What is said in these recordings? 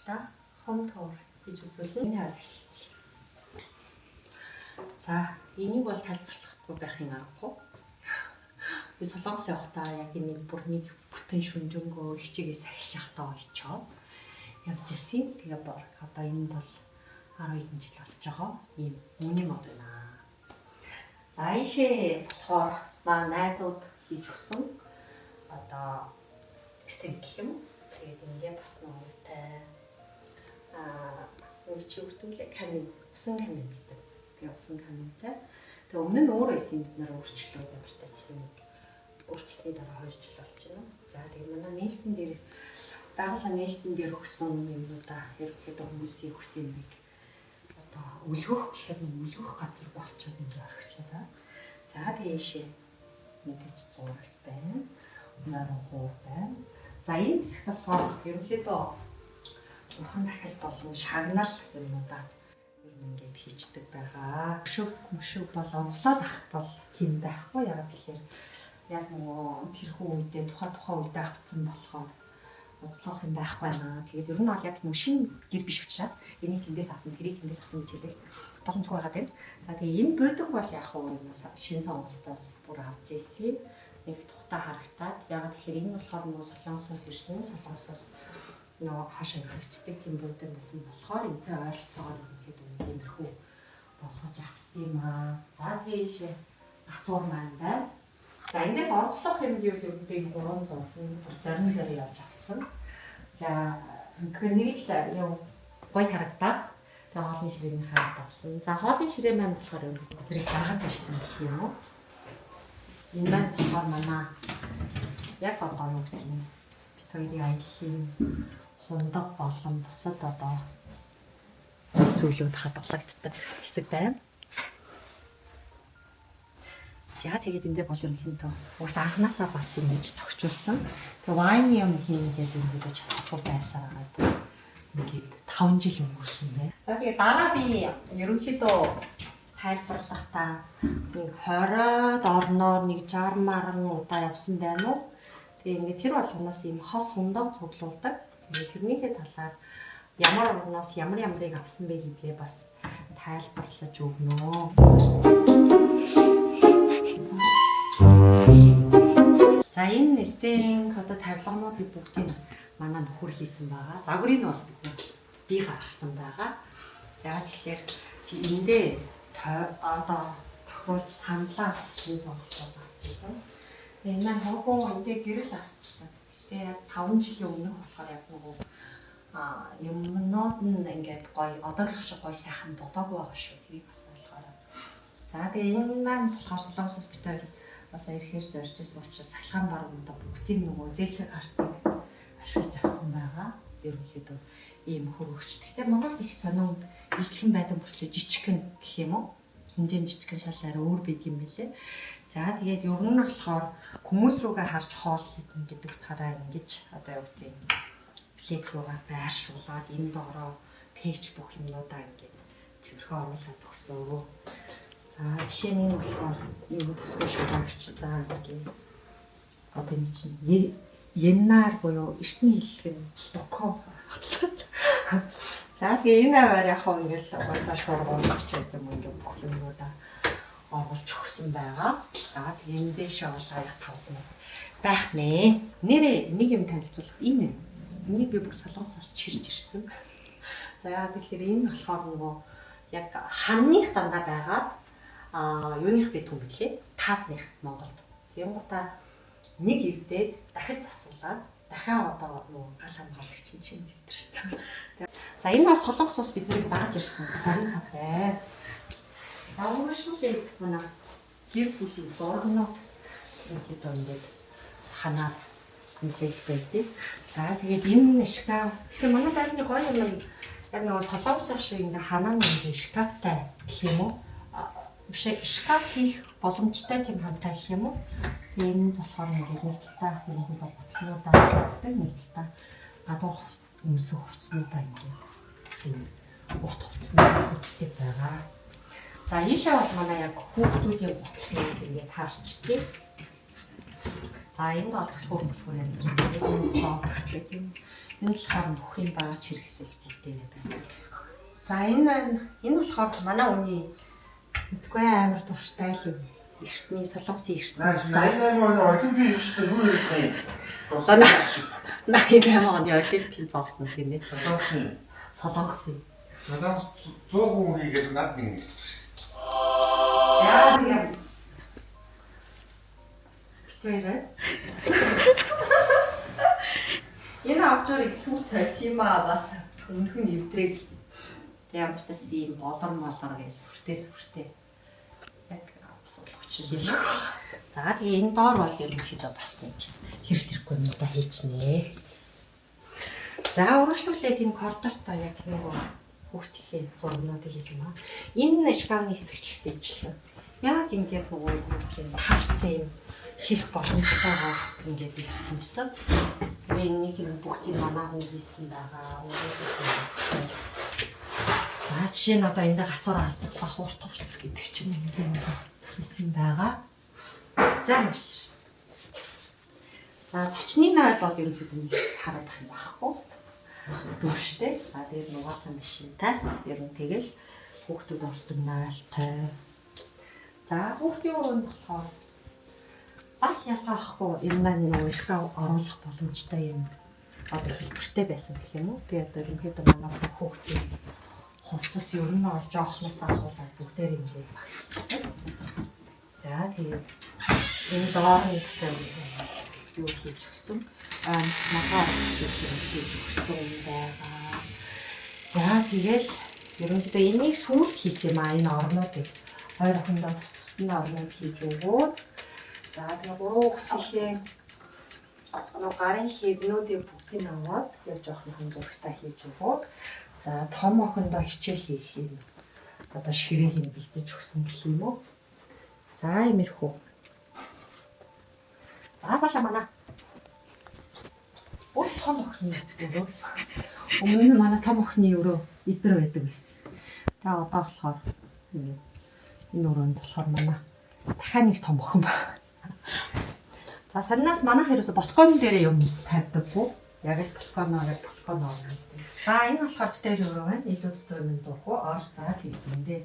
та хом тоор гэж үзүүлэн миний хас хэлчих. За, энийг бол тайлбарлахгүй байхын аргагүй. Би Солонгос явахдаа яг энийг бүр нэг бүтэн шүнжэнгөө хичээгээс арилж явахдаа очоод явж ирсэн. Тэгээ бор одоо энэ бол 10 хэдэн жил болж байгаа. Ийм үүний мод байна. За, ийшээ болохоор маа найзууд хийж өгсөн. Одоо стенд гэх юм. Тэгээд ингээ бас нуутай. Нэг чи өгтөлээ камин, усан камин гэдэг. Тэгээ усан каминтай. Тэгээ өмнө нь өөр байсан бид нар өөрчлөлөө ямартайчсан нэг өөрчлөлтний дараа 2 жил болж байна. За тэгээ манай нээлтэн дээр байгууллага нээлтэн дээр өгсөн юмудаа ерөнхийдөө хүмүүсийн өгсөн юмыг одоо өлгөх гэхээр өлгөх газар болчиход ингээ орхичоо та. За тийшээ мэдээж зураг байна. Наруу байна. За энэ хэсэг болохоор ерөнхийдөө бурхан дахил болон шагнал юмудаа ер нь ингээд хийждэг байгаа. Хөшөг бол онцлоод ах бол тийм байхгүй яагаад гэхээр яг нөгөө тэрхүү үедээ тухайн үедээ авцсан болохоор онцлох юм байхгүй наа. Тэгээд ер нь бол яг нөгөө шинэ гэр биш учраас энийг тэндээс авсан, тэрийг тэндээс авсан гэж хэлдэг. Боломжгүй байгаад байна. За тэгээ энэ буудаг бол яг уу шинэ сонголтоос бүр авч ийсэн. Нэг тухтай харагтаад ягаад гэхээр энэ болохоор нөгөө Солонгосоос ирсэн, Солонгосоос нөгөө хашаа хөвцдөг тийм буудаг байсан болохоор энэтэй ойролцоогоор ихэд иймэрхүү болгож авсан юм аа. За тийшээ ацуур маань байна. За эндээс онцлох юм гэвэл ерөнхийдөө 300 зарим явж авсан. За тэгэхээр нэг л юу гой харагдаад тэгээ хоолны ширээний харагд авсан. За хоолны ширээ маань болохоор ерөнхийдөө тэрийг гаргаж ирсэн гэх юм уу? Энэ маань болохоор манай яг одоо нэг юм бид хоёрын аяллаа хундаг болон бусад одоо зүйлүүд хадгалагддаг хэсэг байна. За тэгээд эндээ бол ерөнхийдөө уус анханасаа бас ингэж тогтчулсан. Тэгээ вайн юм хийгээд ингэж чадахгүй байсаар байгаа. Ингээд 5 жил өнгөрсөн байна. За тэгээд дараа би ерөнхийдөө тайлбарлахдаа нэг 20-д орноор нэг 60 маран удаа явсан байна уу. Тэгээ ингээд тэр болгоноос ийм хос хундаг цуглуулдаг. Тэгээ тэрнийхээ талаар ямар орноос ямарыг авсан бэ гэдгээ бас тайлбарлаж өгнө. За энэ стенг одоо тавилгануудыг бүгдийг манай нөхөр хийсэн байгаа. Загварыг нь бол би гаргасан байгаа. Яг тэгэхээр эндээ одоо тохиолж сандлаас шинэ сонголтоос авчихсан. Энэ маань хогоо эндээ гэрэл асчихсан. Тэгээ яг 5 жилийн өмнөх болохоор яг нөгөө юмнууд нь ингээд гоё одоогийнх шиг гоё сайхан болоогүй байгаа шүү. Тэрийг бас ойлгоорой. За тэгээ энэ маань болохоор Солонгосоос бид хоёр бас ирэхээр зорж ирсэн учраас сахилгаан баруун одоо бүгдийг нөгөө зээлхэг картыг ашиглаж авсан байгаа. Ерөнхийдөө ийм хөрөгч. Гэхдээ Монголд их сонин ижлэхэн байдаг мөрчлөө жижигхэн гэх юм уу? Хэмжээний жижигхэн шалаараа өөр бий юм билээ. За тэгээд ер нь болохоор хүмүүс рүүгээ харж хоол хийх гэдэг утгаараа ингэж одоо юу гэдэг плет руугаа байршуулад энэ доороо пэйж бүх юмнуудаа ингэж цэвэрхэн оруулаад өгсөн. За жишээ нь болохоор юу төсгөө шугаагч за ингээ одоо энэ чинь яннаар буюу эртний хэллэг нь доко. За тэгээ энэ аваар яг ингээл угаасаа шуургуулж байдаг юм ингээ бүх юмудаа оруулж өгсөн байгаа. За тэгээ энэ дэше бол аяг тавд байх нэ. Нэрээ нэг юм танилцуулах энэ. Энийг би бүр Солонгосоос чирж ирсэн. За яа тэгэхээр энэ болохоор нөгөө яг ханных дандаа байгаад юуных бид юм блэ? Таасных Монголд. Тийм гутаа нэг эвдээд дахиж засуулаад дахиад одоо нөгөө гал хамгаалагч чинь мэдэрсэн. За энэ бас Солонгосоос биднийг дааж ирсэн. Харин савтай. Давуушгүй манай гэр бүлийн зургнууд ингээд ханаад нэлээд байдаг. За тэгээд энэ шкаф. Тэгэхээр манай байрны гоё юм яг нөгөө Солонгос шиг ингээ ханаа нэг шкафтай гэх юм уу? Шкаф хийх боломжтой тийм хантай гэх юм уу? Тэгээд энэ болохоор ингээд нэг талаа хөрөнгөд бодлоодаа үздэг, нэг талаа гадуур өмсөх хувцснуудаа ингээд тийм урт хувцснууд хүртдэг байгаа. За ийшээ бол манай яг хүүхдүүдийн бодлогыг ингээд харчдаг. За энд бол болохоор энэ зоогч гэдэг юм. Энэ болохоор нөхрийн багаж хэрэгсэл бүгдээрээ байна. За энэ болохоор манай үний мэдгүй амар дуртай л юм. Эртний солонгосын эртний. За энэ олимпийн эртний юу ярих юм? Наа оны олимпийн зоосон тийм ээ. Солонгосын 100% хийгээд над нэг. Яа тийм. Битээрээ. Энэ авчрыг сүүл цайсимаа бас өнхөн эвдрэг ямар ч юм болор гэж сүртэй. Яг авсуулгач юм. За тэгээ энэ доор бол ерөнхийдөө бас нэг хэрэг тэрхгүй юм да хийчнэ. За урагшлуулээд энэ коридортой яг нөгөө хүүхдийнхээ зургнуудыг хийсэн ба. Энэ шкафны хэсэг ч гэсэн ижилхэн. Яг ингээд нөгөө юм таарцсан юм хийх боломжтойгоо ингээд ийдсэн байсан. Тэгээ энийг бүгдийг манай хүн хийсэн байгаа. За жишээ нь одоо эндээ гацуур алдаглах хурд товц гэдэг чинь ингээд хийсэн байгаа. За маш. За зочны найл бол ерөнхийдөө харагдах юм байхгүй. Дүүштэй. За дээр нугаалсан машинтай. Ер нь тэгэл хүүхдүүд ордог найлтай. За хүүхдийн өрөөнд болохоор бас ялгаахгүй ер нь нөгөө их оруулах боломжтой юм. Одоо хэлбэртэй байсан гэх юм уу? Би одоо ерөнхийдөө манай хүүхдийн хувцас ер нь олж авахнаас ахуулаад бүгдээр юм зүй багтчихдаг. За тэгээд энэ доор нэгтэй юу хийж өгсөн. Магаар хийж өгсөн байгаа. За тэгэл ерөнхийдөө энийг сүүлд хийсэн юм аа энэ орнуудыг. Хоёр охиндоо тусдаа орнууд хийж өгөөд за тэгээ гурван хүүхдийнхээ гарын хэвнүүдийг бүгдийг аваад яг жоохон зургтаа хийж өгөөд за том охиндоо хичээл хийх юм. Одоо ширээг нь бэлдэж өгсөн гэх юм уу? За иймэрхүү. За цаашаа манай бүр том охины өрөө. Өмнө нь манай том охины өрөө идэр байдаг байсан. Тэгээ одоо болохоор энэ өрөөнд болохоор манай дахиад нэг том охин байна. За сарнаас манай хэрөөс балкон дээр юм тавьдаггүй. Яг л балконоо. За энэ болохоор битээр өрөө байна. Илүү зөв юм дургүй. Ор за тиймдээ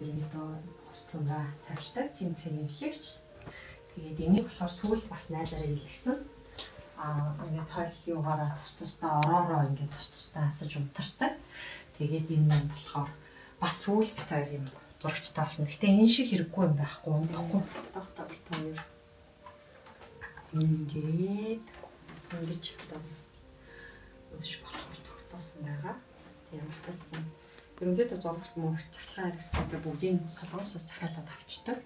ерөнхийдөө хувцсангаа тавьчихдаг. Тийм цэнгэлэгч. Тэгээд энийг болохоор сүүл бас найзаараа илгэсэн. Ингээд тойл юугаараа тус-тусдаа ороороо ингээд тус-тусдаа асаж унтардаг. Тэгээд энэ маань болохоор бас сүүл битээр юм зурагч таасан. Гэтэ энэ шиг хэрэггүй юм байхгүй. Унтахгүй. Тавтаа битээр ингээд ингэж одоо үзэж болохоор тогтоосон байгаа. Тэгээд баталсан. Ерөнхийдөө зурагч мөрч цахилгаан хэрэгсэлтэй бүгдийг солонгосоос захиалаад авчдаг.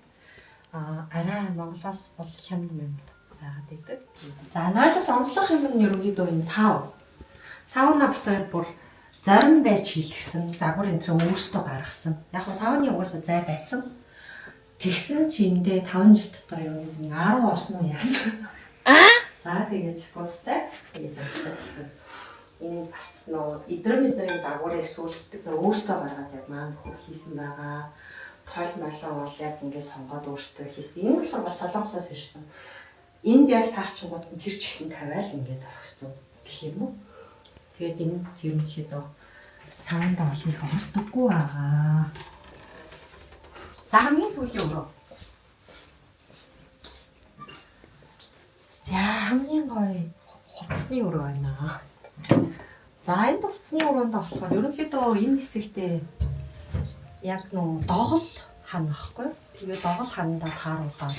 Арай Монголоос бол хямд юм байгаад байдаг. За нойлоос онцлог юм нь ерөнхийдөө энэ сав. Сауна битээр бүр зарим байж хийлгсэн. Загвар энтрээ өөрсдөө гаргасан. Яг нь сауны угаасаа зай байсан. Тэгсэн чи эндээ 5 жил дотор юм 10 орсон уу яасан. За тэгээд чекостай тэгээд авчихсан. Энэ бас нөө идрэмэдрийн загварыг сүүлддэг өөрсдөө гаргаад яг маань хийсэн байгаа. Тойл малаа бол яг ингээд сонгоод өөрсдөө хийсэн. Энэ болохоор бас солонгосоос ирсэн. Энд яг таарчгууд нь тэр чихэн тавиал ингээд орхисон гэх юм уу. Тэгээд энэ ерөнхийдөө саунд бол их ордоггүй байгаа. За хамгийн сүүлийн өрөө. За хамгийн гоё хувцсны өрөө байна. За энэ хувцсны өрөөнд болохоор ерөнхийдөө энэ хэсэгтээ яг нөө догол хан ахгүй. Тэгээ догол ханаа тааруулаад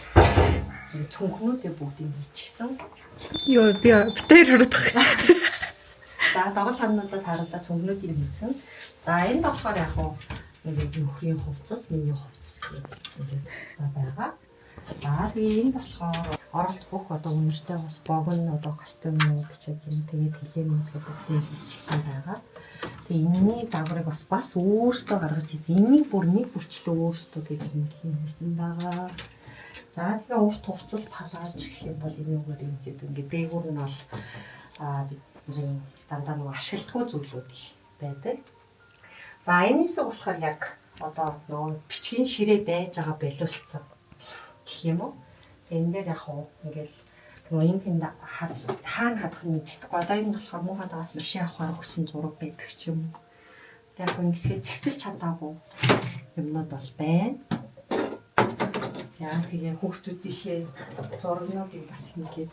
цүнхнүүдээ бүгдийг хийчихсэн. Йоо би битээр хөрөдөх. За догол хануудаа тааруулаад цүнхнүүдийг хийсэн. За энэ болохоор яг хуу ингээд нөхрийн хувцас, миний хувцас гэдэг байгаа. За тэгээ энэ болохоор оролт бүх одоо үнэртэй бас богино одоо костюмнууд ч гэдэг юм. Тэгээд хэлэнүүд бүгдээ хийчихсэн байгаа. Тэгээ энэний загварыг бас өөртөө гаргаж ирсэн. Энийг бүр нэг бүрчлээ өөртөө гэдэг юм хийсэн байгаа. За тэгээ өөрт хувцас палаж гэх юм бол энэ үгээр юм гэдэг ингээд дээгүүр нь бол бидний дандаа нэг ашигладаг зүйлүүд байдаг. За энэ хэсэг болохоор яг одоо нөгөө бичгийн ширээ байж байгаа боловлцсон гэх юм уу. Энэ дээр яг хуу ингээл энэ тэнд хаана хадах нь мэддэхгүй. Одоо энэ болохоор муухайдаас машин авахаар өгсөн зураг байдаг ч юм. Яг энэ хэсгээ цэцэлж чадаагүй юмнууд бол байна. За тэгээ хүүхдүүдийнхээ зурагнуудыг бас хийгээд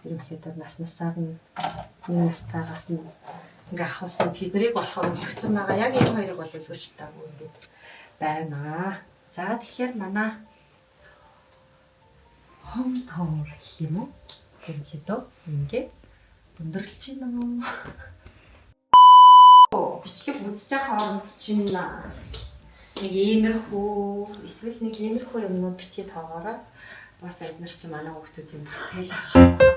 ерөнхийдөө насаар нь нэг настайгаас нь ингээ авахсан тэднийг болохоор өгсөн байгаа. Яг энэ хоёрыг бол өлгөж таагүй ингээд байна. За тэгэхээр манай home tour юм уу? Ерөнхийдөө ингээ өндөрлж байна. Бичлэг үзэж байгаа хооронд чинь нэг иймэрхүү эсвэл нэг иймэрхүү юмнууд битгий тоогоорой. Бас эдгээр чи манай хүүхдүүдийн бүтээл